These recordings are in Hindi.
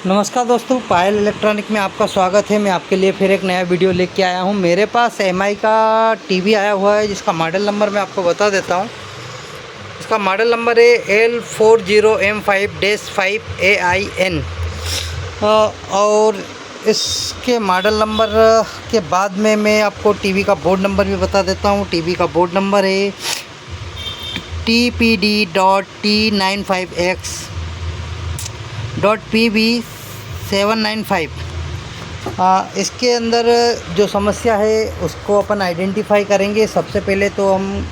नमस्कार दोस्तों, पायल इलेक्ट्रॉनिक में आपका स्वागत है। मैं आपके लिए फिर एक नया वीडियो लेके आया हूं। मेरे पास एमआई का टीवी आया हुआ है जिसका मॉडल नंबर मैं आपको बता देता हूं। इसका मॉडल नंबर है L40M5-5AIN और इसके मॉडल नंबर के बाद में मैं आपको टीवी का बोर्ड नंबर भी बता देता हूं। टीवी का बोर्ड नंबर है TPD.T95X.PB795। इसके अंदर जो समस्या है उसको अपन आइडेंटिफाई करेंगे। सबसे पहले तो हम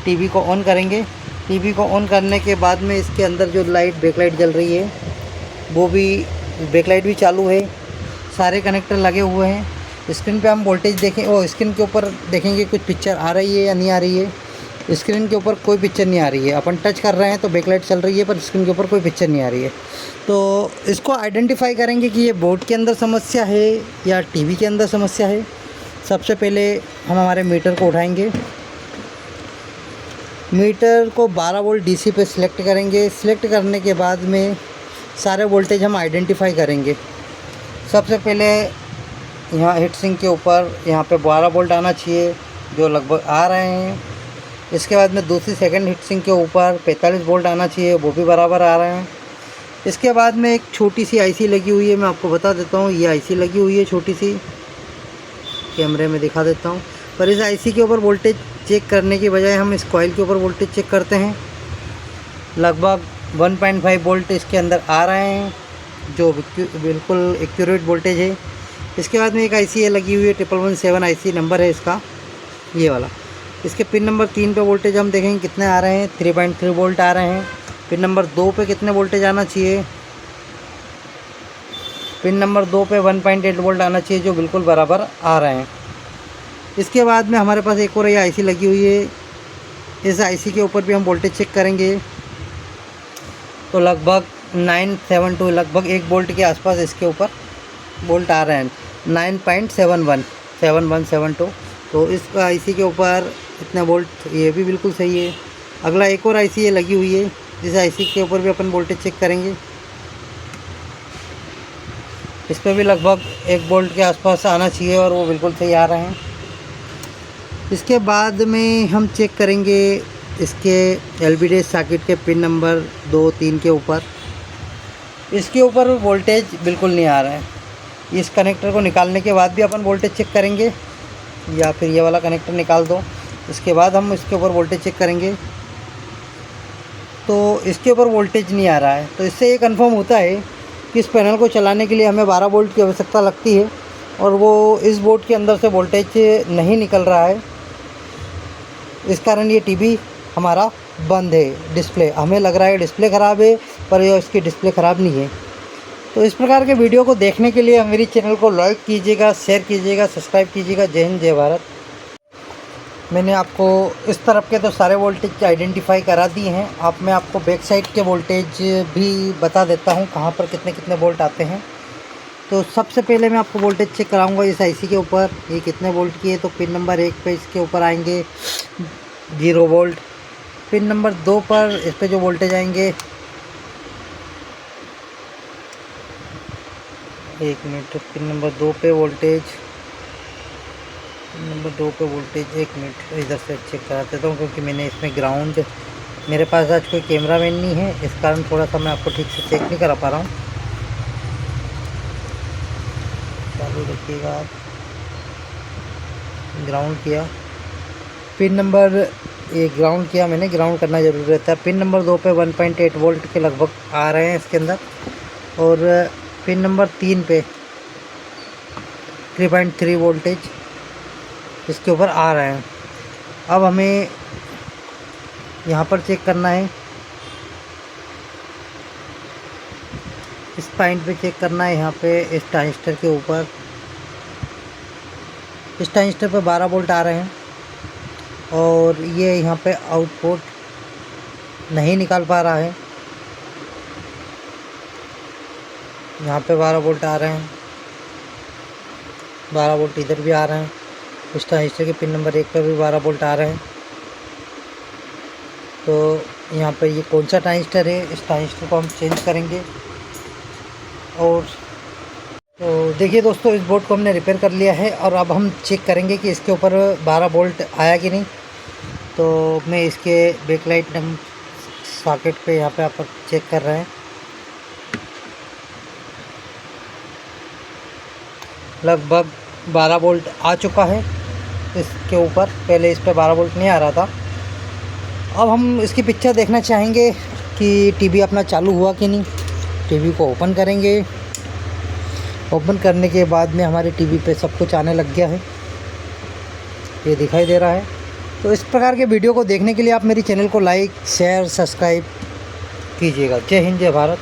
टीवी को ऑन करेंगे। टीवी को ऑन करने के बाद में इसके अंदर जो लाइट बैकलाइट जल रही है वो भी बैकलाइट भी चालू है, सारे कनेक्टर लगे हुए हैं। स्क्रीन पे हम वोल्टेज देखें, वो स्क्रीन के ऊपर देखेंगे कुछ पिक्चर आ रही है या नहीं आ रही है। स्क्रीन के ऊपर कोई पिक्चर नहीं आ रही है। अपन टच कर रहे हैं तो बैकलाइट चल रही है पर स्क्रीन के ऊपर कोई पिक्चर नहीं आ रही है। तो इसको आइडेंटिफाई करेंगे कि ये बोर्ड के अंदर समस्या है या टीवी के अंदर समस्या है। सबसे पहले हम हमारे मीटर को उठाएंगे। मीटर को 12 वोल्ट डीसी पे सिलेक्ट करेंगे। सिलेक्ट करने के बाद में सारे वोल्टेज हम आइडेंटिफाई करेंगे। सबसे पहले यहाँ हीट सिंक के ऊपर यहाँ पे 12 वोल्ट आना चाहिए, जो लगभग आ रहे हैं। इसके बाद में दूसरी सेकंड हीट सिंक के ऊपर 45 वोल्ट आना चाहिए, वो भी बराबर आ रहे हैं। इसके बाद में एक छोटी सी आईसी लगी हुई है, मैं आपको बता देता हूँ। ये आईसी लगी हुई है छोटी सी, कैमरे में दिखा देता हूँ। पर इस आईसी के ऊपर वोल्टेज चेक करने की बजाय हम इस कॉइल के ऊपर वोल्टेज चेक करते हैं। लगभग 1.5 वोल्ट इसके अंदर आ रहे हैं, जो बिल्कुल एक्यूरेट वोल्टेज है। इसके बाद में एक आईसी है लगी हुई है, 1117 आईसी नंबर है इसका, ये वाला। इसके पिन नंबर 3 पे वोल्टेज हम देखेंगे कितने आ रहे हैं। 3.3 वोल्ट आ रहे हैं। पिन नंबर 2 पे कितने वोल्टेज आना चाहिए। पिन नंबर 2 पे 1.8 वोल्ट आना चाहिए, जो बिल्कुल बराबर आ रहे हैं। इसके बाद में हमारे पास एक और ये आईसी लगी हुई है। इस आईसी के ऊपर भी हम वोल्टेज चेक करेंगे तो लगभग 972, लगभग 1 वोल्ट के आसपास इसके ऊपर वोल्ट आ रहे हैं। 9.71 तो इस आईसी के ऊपर इतने वोल्ट, ये भी बिल्कुल सही है। अगला एक और आईसी ये लगी हुई है, जिस आईसी के ऊपर भी अपन वोल्टेज चेक करेंगे। इस पर भी लगभग 1 वोल्ट के आसपास आना चाहिए और वो बिल्कुल सही आ रहे हैं। इसके बाद में हम चेक करेंगे इसके एलबीडी सर्किट के पिन नंबर 2, 3 के ऊपर। इसके ऊपर वोल्टेज बिल्कुल नहीं आ रहा है। इस कनेक्टर को निकालने के बाद भी अपन वोल्टेज चेक करेंगे, या फिर ये वाला कनेक्टर निकाल दो। इसके बाद हम इसके ऊपर वोल्टेज चेक करेंगे तो इसके ऊपर वोल्टेज नहीं आ रहा है। तो इससे ये कंफर्म होता है कि इस पैनल को चलाने के लिए हमें 12 वोल्ट की आवश्यकता लगती है और वो इस बोर्ड के अंदर से वोल्टेज नहीं निकल रहा है। इस कारण ये टीवी हमारा बंद है। डिस्प्ले, हमें लग रहा है डिस्प्ले ख़राब है, पर ये इसकी डिस्प्ले ख़राब नहीं है। तो इस प्रकार के वीडियो को देखने के लिए मेरी चैनल को लाइक कीजिएगा, शेयर कीजिएगा, सब्सक्राइब कीजिएगा। जय हिंद, जय भारत। मैंने आपको इस तरफ के तो सारे वोल्टेज आइडेंटिफाई करा दिए हैं। अब मैं आपको बैक साइड के वोल्टेज भी बता देता हूं, कहां पर कितने कितने वोल्ट आते हैं। तो सबसे पहले मैं आपको वोल्टेज चेक कराऊंगा इस आईसी के ऊपर, ये कितने वोल्ट की है। तो पिन नंबर 1 पे इसके ऊपर आएंगे 0 वोल्ट। पिन नंबर 2 पर इस पर जो वोल्टेज आएंगे, 1 मिनट, पिन नंबर 2 पे वोल्टेज, नंबर 2 पे वोल्टेज, 1 मिनट इधर से चेक करा देता हूँ, क्योंकि मैंने इसमें ग्राउंड, मेरे पास आज कोई कैमरा मैन नहीं है, इस कारण थोड़ा सा मैं आपको ठीक से चेक नहीं करा पा रहा हूँ। चालू रखिएगा आप। ग्राउंड किया, पिन नंबर, ये ग्राउंड किया मैंने, ग्राउंड करना ज़रूरी रहता है। पिन नंबर 2 पे 1.8 वोल्ट के लगभग आ रहे हैं इसके अंदर, और पिन नंबर 3 पे 3.3 वोल्टेज इसके ऊपर आ रहे हैं। अब हमें यहाँ पर चेक करना है, इस पॉइंट पे चेक करना है, यहाँ पे इस ट्रांजिस्टर के ऊपर। इस ट्रांजिस्टर पे 12 वोल्ट आ रहे हैं और ये यहाँ पे आउटपुट नहीं निकाल पा रहा है। यहाँ पे 12 वोल्ट आ रहे हैं, 12 वोल्ट इधर भी आ रहे हैं। इस ट्रांजिस्टर के पिन नंबर 1 पर भी 12 वोल्ट आ रहे हैं। तो यहाँ पर ये कौन सा ट्रांजिस्टर है, इस ट्रांजिस्टर को हम चेंज करेंगे। और तो देखिए दोस्तों, इस बोर्ड को हमने रिपेयर कर लिया है और अब हम चेक करेंगे कि इसके ऊपर 12 वोल्ट आया कि नहीं। तो मैं इसके बैकलाइट नम सॉकेट पे यहाँ पे आप चेक कर रहे हैं, लगभग 12 वोल्ट आ चुका है इसके ऊपर। पहले इस पे 12 वोल्ट नहीं आ रहा था। अब हम इसकी पिक्चर देखना चाहेंगे कि टीवी अपना चालू हुआ कि नहीं। टीवी को ओपन करेंगे। ओपन करने के बाद में हमारे टीवी पे सब कुछ आने लग गया है, ये दिखाई दे रहा है। तो इस प्रकार के वीडियो को देखने के लिए आप मेरी चैनल को लाइक शेयर सब्सक्राइब कीजिएगा। जय हिंद जय भारत।